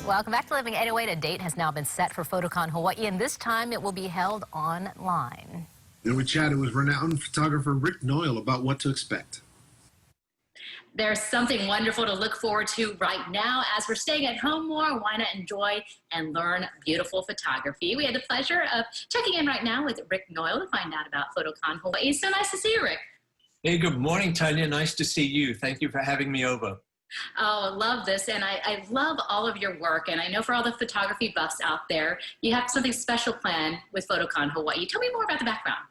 Welcome back to Living 808. A date has now been set for Photocon Hawaii, and this time it will be held online. And we chatted with renowned photographer Rick Noyle about what to expect. There's something wonderful to look forward to right now. As we're staying at home more, why not enjoy and learn beautiful photography? We had the pleasure of checking in right now with Rick Noyle to find out about Photocon Hawaii. So nice to see you, Rick. Hey, good morning, Tanya. Nice to see you. Thank you for having me over. Oh, I love this, and I love all of your work, and I know for all the photography buffs out there, you have something special planned with Photocon Hawaii. Tell me more about the background.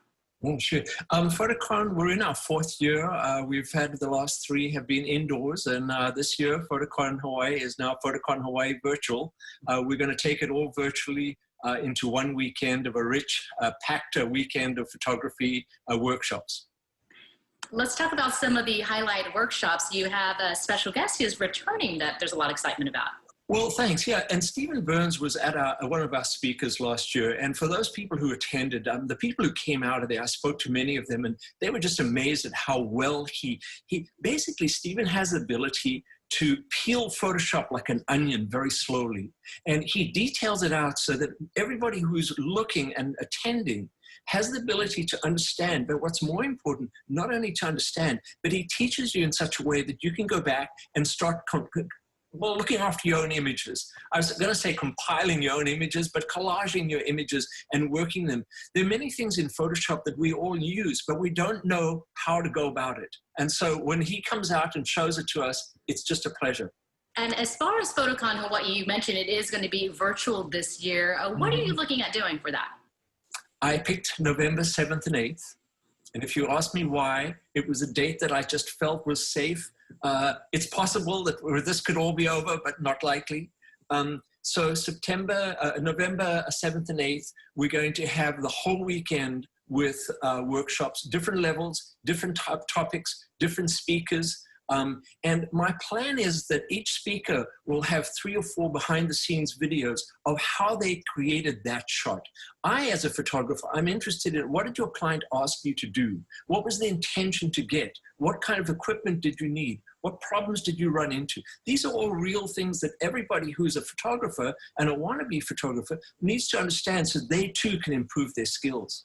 Oh, sure. Photocon, we're in our fourth year. We've had the last three have been indoors, and this year, Photocon Hawaii is now Photocon Hawaii Virtual. We're going to take it all virtually into one weekend of a rich, packed weekend of photography workshops. Let's talk about some of the highlight workshops. You have a special guest who's returning that there's a lot of excitement about. Well, thanks. Yeah, and Stephen Burns was at one of our speakers last year. And for those people who attended, the people who came out of there, I spoke to many of them, and they were just amazed at how well he basically, Stephen has the ability to peel Photoshop like an onion very slowly. And he details it out so that everybody who's looking and attending has the ability to understand, but what's more important, not only to understand, but he teaches you in such a way that you can go back and start looking after your own images. I was going to say compiling your own images, but collaging your images and working them. There are many things in Photoshop that we all use, but we don't know how to go about it. And so when he comes out and shows it to us, it's just a pleasure. And as far as Photocon Hawaii, you mentioned it is going to be virtual this year. What are you looking at doing for that? I picked November 7th and 8th. And if you ask me why, it was a date that I just felt was safe. It's possible that this could all be over, but not likely. So November 7th and 8th, we're going to have the whole weekend with workshops, different levels, different topics, different speakers. And my plan is that each speaker will have 3 or 4 behind-the-scenes videos of how they created that shot. I, as a photographer, I'm interested in what did your client ask you to do? What was the intention to get? What kind of equipment did you need? What problems did you run into? These are all real things that everybody who's a photographer and a wannabe photographer needs to understand so they too can improve their skills.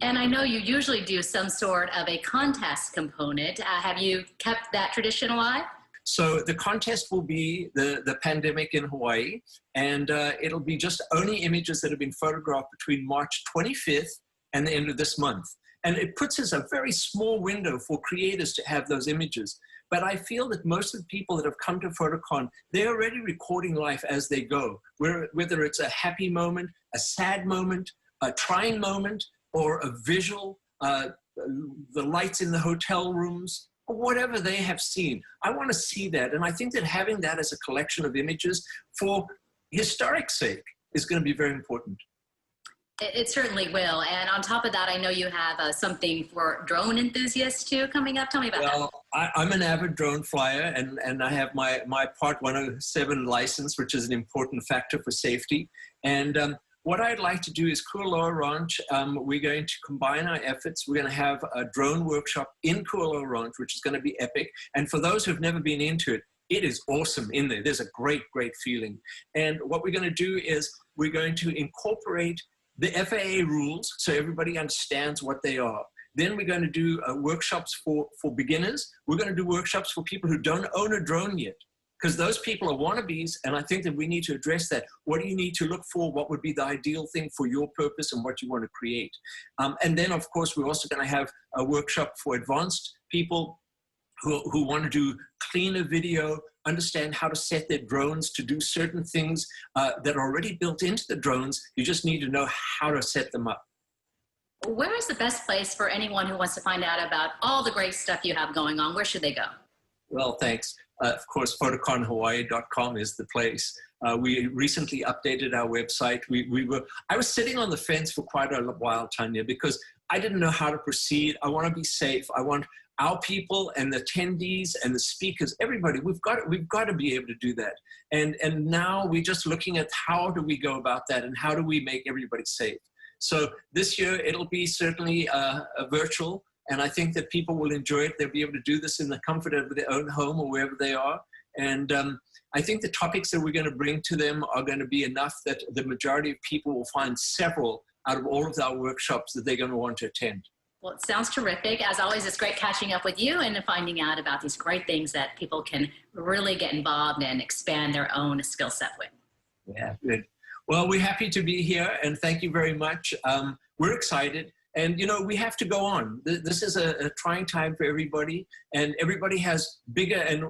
And I know you usually do some sort of a contest component. Have you kept that tradition alive? So the contest will be the pandemic in Hawaii, and it'll be just only images that have been photographed between March 25th and the end of this month. And it puts us a very small window for creators to have those images. But I feel that most of the people that have come to Photocon, they're already recording life as they go, whether it's a happy moment, a sad moment, a trying moment, or a visual, the lights in the hotel rooms, or whatever they have seen. I want to see that. And I think that having that as a collection of images for historic sake is going to be very important. It certainly will. And on top of that, I know you have something for drone enthusiasts too coming up. Tell me about that. Well, I'm an avid drone flyer, and I have my Part 107 license, which is an important factor for safety. And what I'd like to do is Kualoa Ranch, we're going to combine our efforts. We're going to have a drone workshop in Kualoa Ranch, which is going to be epic. And for those who've never been into it, it is awesome in there. There's a great, great feeling. And what we're going to do is we're going to incorporate the FAA rules so everybody understands what they are. Then we're going to do workshops for beginners. We're going to do workshops for people who don't own a drone yet, because those people are wannabes, and I think that we need to address that. What do you need to look for? What would be the ideal thing for your purpose and what you want to create? And then, of course, we're also going to have a workshop for advanced people who want to do cleaner video, understand how to set their drones to do certain things that are already built into the drones. You just need to know how to set them up. Where is the best place for anyone who wants to find out about all the great stuff you have going on? Where should they go? Well, thanks. Of course, photoconhawaii.com is the place. We recently updated our website. I was sitting on the fence for quite a while, Tanya, because I didn't know how to proceed. I want to be safe. I want our people and the attendees and the speakers, everybody, we've got to be able to do that. And now we're just looking at how do we go about that and how do we make everybody safe. So this year it'll be certainly a virtual, and I think that people will enjoy it. They'll be able to do this in the comfort of their own home or wherever they are. And I think the topics that we're going to bring to them are going to be enough that the majority of people will find several out of all of our workshops that they're going to want to attend. Well, it sounds terrific. As always, it's great catching up with you and finding out about these great things that people can really get involved and expand their own skill set with. Yeah, good. Well, we're happy to be here, and thank you very much. We're excited, and you know, we have to go on. This is a trying time for everybody, and everybody has bigger and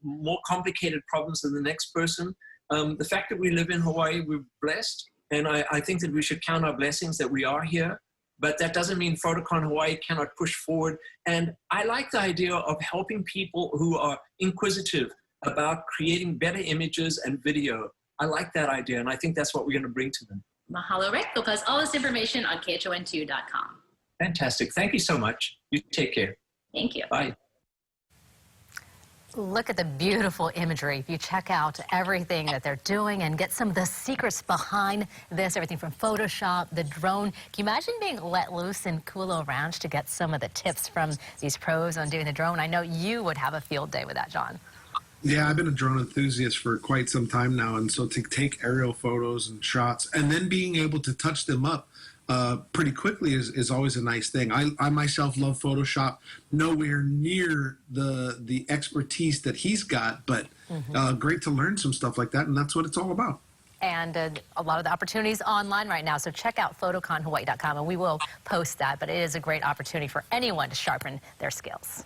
more complicated problems than the next person. The fact that we live in Hawaii, we're blessed, and I think that we should count our blessings that we are here. But that doesn't mean Photocon Hawaii cannot push forward. And I like the idea of helping people who are inquisitive about creating better images and video. I like that idea, and I think that's what we're going to bring to them. Mahalo, Rick. We'll post all this information on khon2.com. Fantastic. Thank you so much. You take care. Thank you. Bye. Look at the beautiful imagery. If you check out everything that they're doing and get some of the secrets behind this, everything from Photoshop, the drone. Can you imagine being let loose in Kula Ranch to get some of the tips from these pros on doing the drone? I know you would have a field day with that, John. Yeah, I've been a drone enthusiast for quite some time now, and so to take aerial photos and shots and then being able to touch them up pretty quickly is always a nice thing. I myself love Photoshop, nowhere near the expertise that he's got, but great to learn some stuff like that, and that's what it's all about. And a lot of the opportunities online right now, so check out photoconhawaii.com, and we will post that, but it is a great opportunity for anyone to sharpen their skills.